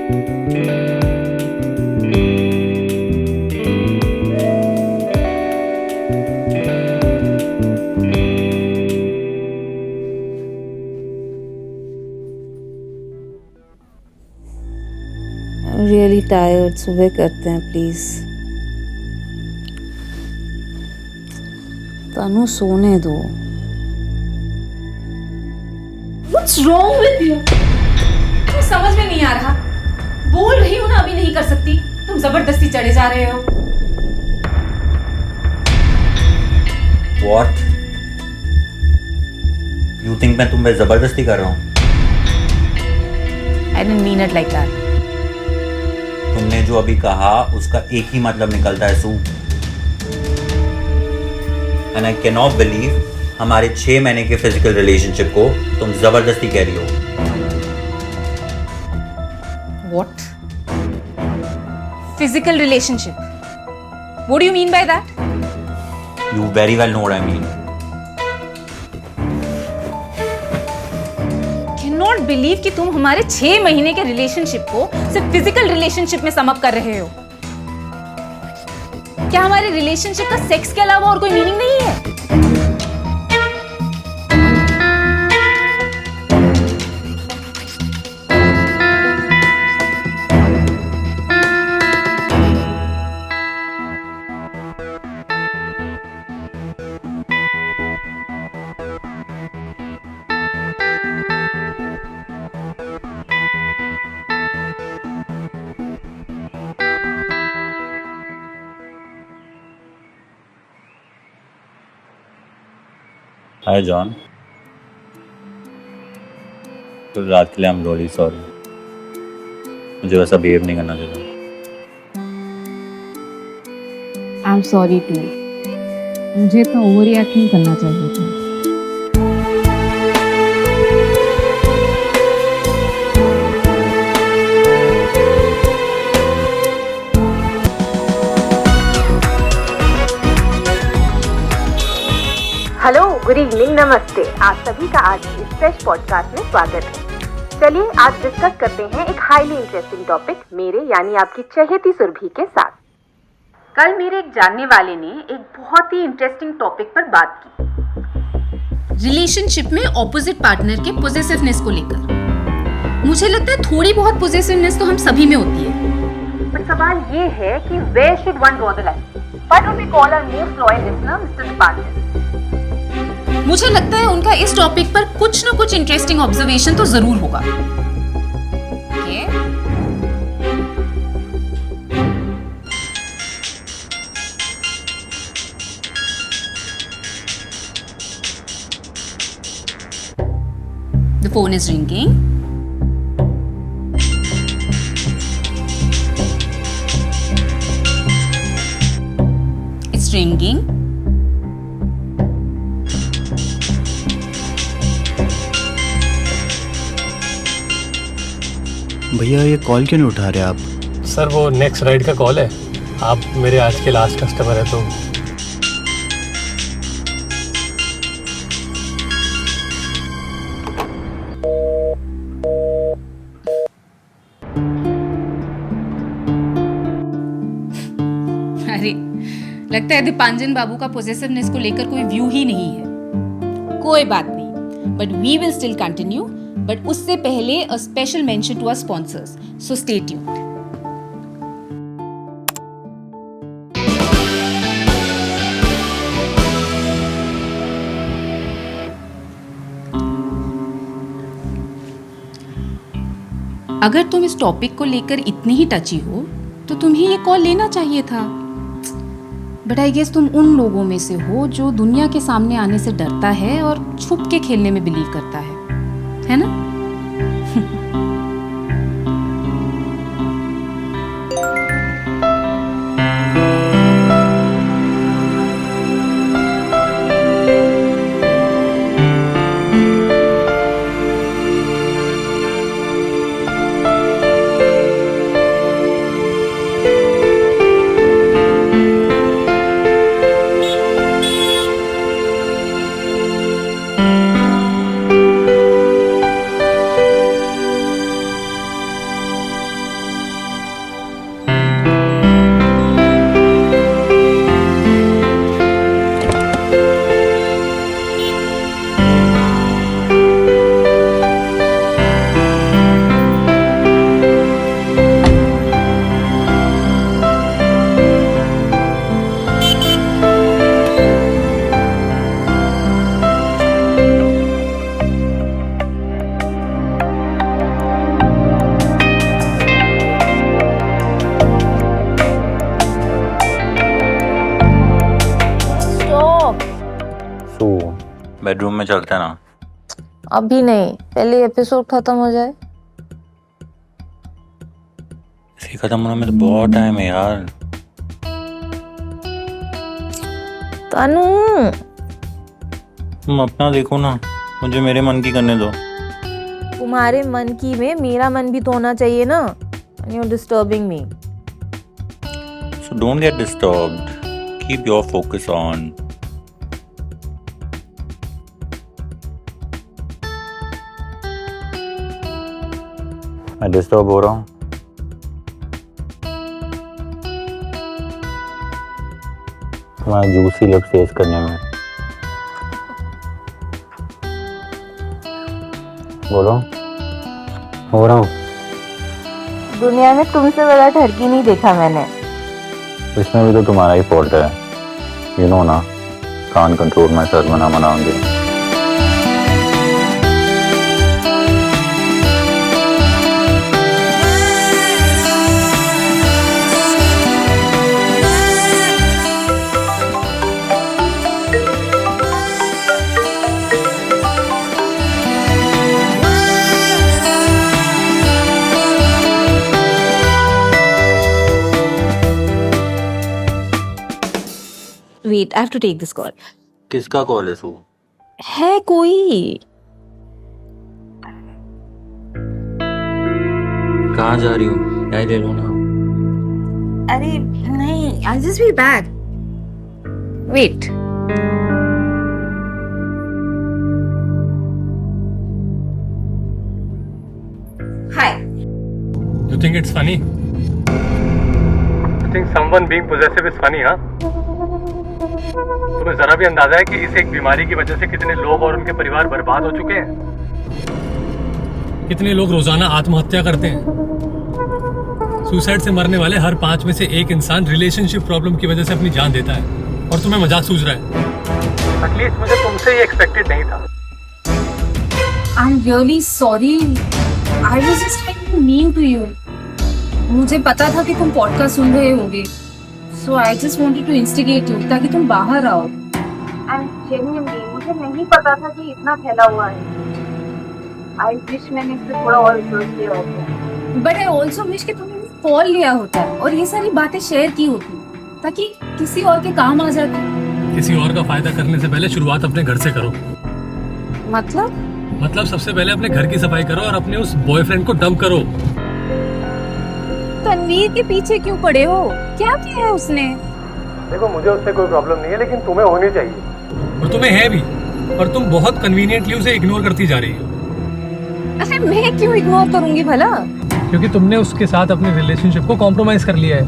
Really tired, सुबह करते हैं प्लीज। तनु सोने दो। What's wrong with you? मुझे समझ में नहीं आ रहा। बोल रही हूँ ना, अभी नहीं कर सकती। तुम जबरदस्ती चढ़े जा रहे हो। What? You think मैं तुम पे जबरदस्ती कर रहा हूँ? I didn't mean it like that. तुमने जो अभी कहा उसका एक ही मतलब निकलता है सू। And I cannot believe हमारे 6 महीने के फिजिकल रिलेशनशिप को तुम जबरदस्ती कह रही हो। What? Physical relationship. What do you mean by that? You very well know what I mean. Cannot believe कि तुम हमारे 6 महीने के रिलेशनशिप को सिर्फ फिजिकल रिलेशनशिप में सम अप कर रहे हो। क्या हमारे रिलेशनशिप का सेक्स के अलावा और कोई मीनिंग नहीं है? हाय जॉन। कल रात के लिए I'm really sorry। मुझे वैसा बिहेव नहीं करना चाहिए। I'm sorry too। मुझे तो ओवर रिएक्ट नहीं करना चाहिए था। हेलो, गुड इवनिंग, नमस्ते। आप सभी का आज इस फ्रेश पॉडकास्ट में स्वागत है। चलिए आज डिस्कस करते हैं एक हाईली इंटरेस्टिंग टॉपिक मेरे यानी आपकी चहेती सुरभि के साथ। कल मेरे एक जानने वाले ने एक बहुत ही इंटरेस्टिंग टॉपिक पर बात की, रिलेशनशिप में ऑपोजिट पार्टनर के पोजेसिवनेस को लेकर। मुझे लगता है थोड़ी बहुत पोजेसिवनेस तो हम सभी में होती है। बट सवाल ये है कि where should one draw the line? Why don't we call our most loyal listener mister Dipankar? मुझे लगता है उनका इस टॉपिक पर कुछ न कुछ इंटरेस्टिंग ऑब्जर्वेशन तो जरूर होगा। The phone is ringing. It's ringing. भैया ये कॉल क्यों नहीं उठा रहे आप? सर वो नेक्स्ट राइड का कॉल है। आप मेरे आज के लास्ट कस्टमर है तो अरे लगता है दीपांजन बाबू का पोजेसिवनेस को लेकर कोई व्यू ही नहीं है। कोई बात नहीं, but we will still continue. But उससे पहले a special mention to our sponsors, so stay tuned. अगर तुम इस टॉपिक को लेकर इतनी ही टची हो तो तुम्हें ये कॉल लेना चाहिए था। बट आई गेस तुम उन लोगों में से हो जो दुनिया के सामने आने से डरता है और छुप के खेलने में बिलीव करता है ना? चलते हैं ना। अभी नहीं, पहले एपिसोड खत्म हो जाए। इसे खत्म होने में तो बहुत टाइम है यार। तनु, तुम अपना देखो ना, मुझे मेरे मन की करने दो। तुम्हारे मन की में मेरा मन भी तो होना चाहिए ना। You're disturbing me. So don't get disturbed. Keep your focus on. मैं डिस्टर्ब हो रहा हूँ? तुम्हारा जूसी लिप्स टेस्ट करने में। बोलो। हो रहा हूँ। दुनिया में तुमसे बड़ा ठरकी नहीं देखा मैंने। इसमें भी तो तुम्हारा ही फॉल्ट है। यू नो ना, कान कंट्रोल माई सेल्फ मना मनाऊंगी। Wait, I have to take this call. किसका कॉल है सू? है कोई? कहाँ जा रही हो? चाय ले लो ना। अरे नहीं, I'll just be back. Wait. Hi. You think it's funny? You think someone being possessive is funny, हाँ? तुम्हें जरा भी अंदाजा है कि इस एक बीमारी की वजह से कितने लोग और उनके परिवार बर्बाद हो चुके हैं? कितने लोग रोजाना आत्महत्या करते हैं? सुसाइड से मरने वाले हर 5 में से एक इंसान रिलेशनशिप प्रॉब्लम की वजह से अपनी जान देता है, और तुम्हें मजाक सूझ रहा है? एटलीस्ट मुझे तुमसे ये एक्सपेक्टेड नहीं था। I'm really sorry. I was just trying to be mean to you. मुझे पता था कि तुम पॉडकास्ट सुन रहे होगे, so I just wanted to instigate you ताकि तुम बाहर आओ। And genuinely मुझे नहीं पता था कि इतना फैला हुआ है। I wish मैंने इस पे थोड़ा और रिसर्च किया होता। But I also wish कि तुमने कॉल लिया होता और ये सारी बातें शेयर की होती, ताकि किसी और के काम आ जाती। किसी और का फायदा करने से पहले शुरुआत अपने घर से करो। मतलब सबसे पहले अपने घर की सफाई करो और अपने उस बॉयफ्रेंड को डंप करो। तनवीर के पीछे क्यों पड़े हो? क्या किया है उसने? देखो, मुझे उससे कोई प्रॉब्लम नहीं है, लेकिन तुम्हें होनी चाहिए, और तुम्हें है भी, और तुम बहुत कन्वीनियंटली उसे इग्नोर करती जा रही हो। अरे मैं क्यों इग्नोर करूंगी भला? क्योंकि तुमने उसके साथ अपने रिलेशनशिप को कॉम्प्रोमाइज कर लिया है।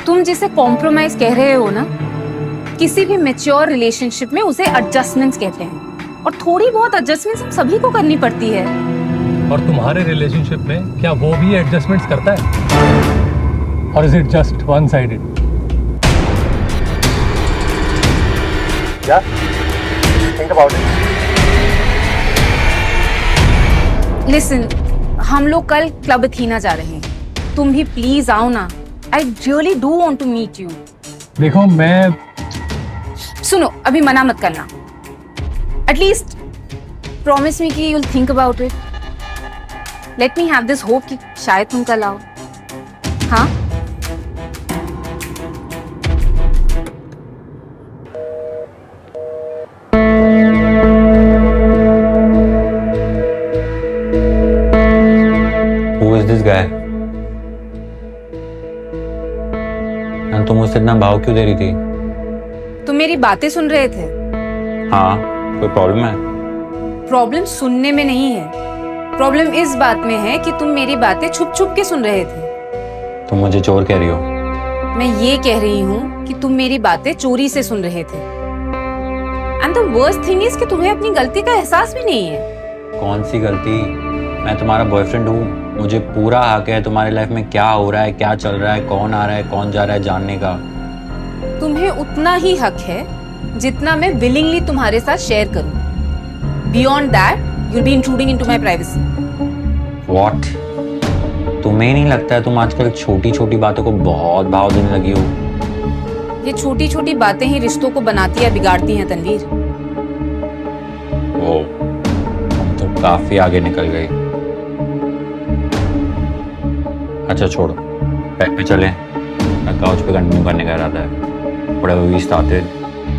तुम जिसे कॉम्प्रोमाइज कह रहे हो ना, किसी भी मैच्योर रिलेशनशिप में उसे एडजस्टमेंट्स कहते हैं, और थोड़ी बहुत एडजस्टमेंट्स हम सभी को करनी पड़ती है। और तुम्हारे रिलेशनशिप में क्या वो भी एडजस्टमेंट्स करता है, और is it just one sided? Think about it. Listen, हम लोग कल क्लब अथीना जा रहे हैं, तुम भी प्लीज आओ ना। I really do want to meet you. देखो, मैं सुनो, अभी मना मत करना। एटलीस्ट प्रॉमिस मी कि you'll think about it. Let me have this hope कि शायद तुम कल आओ। हाँ? Who is this guy? और तुम मुझसे इतना भाव क्यों दे रही थी? तुम मेरी बातें सुन रहे थे। हाँ, कोई प्रॉब्लम है? प्रॉब्लम सुनने में नहीं है, प्रॉब्लम इस बात में है कि तुम मेरी बातें छुप छुप के सुन रहे थे। तुम मुझे चोर कह रही हो? मैं ये कह रही हूँ कि तुम मेरी बातें चोरी से सुन रहे थे। And the worst thing is कि तुम्हें अपनी गलती का एहसास भी नहीं है। कौन सी गलती? मैं तुम्हारा बॉयफ्रेंड हूँ, मुझे पूरा हक है तुम्हारी लाइफ में क्या हो रहा है, क्या चल रहा है, कौन आ रहा है, कौन जा रहा है जानने का। तुम्हें उतना ही हक है जितना मैं विलिंगली तुम्हारे साथ शेयर करूं। Beyond that you'll be intruding into my privacy. What? तुम्हें नहीं लगता है तुम आजकल छोटी छोटी बातों को बहुत भाव देने लगी हो? ये छोटी छोटी बातें ही रिश्तों को बनाती या बिगाड़ती हैं तनवीर। काफी आगे निकल गई। अच्छा छोड़ो, बैठ पे चले, काउच पे कंटिन्यू करने का इरादा है। वी स्टार्टेड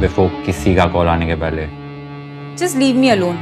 बिफोर किसी का कॉल आने के पहले। Just leave me alone.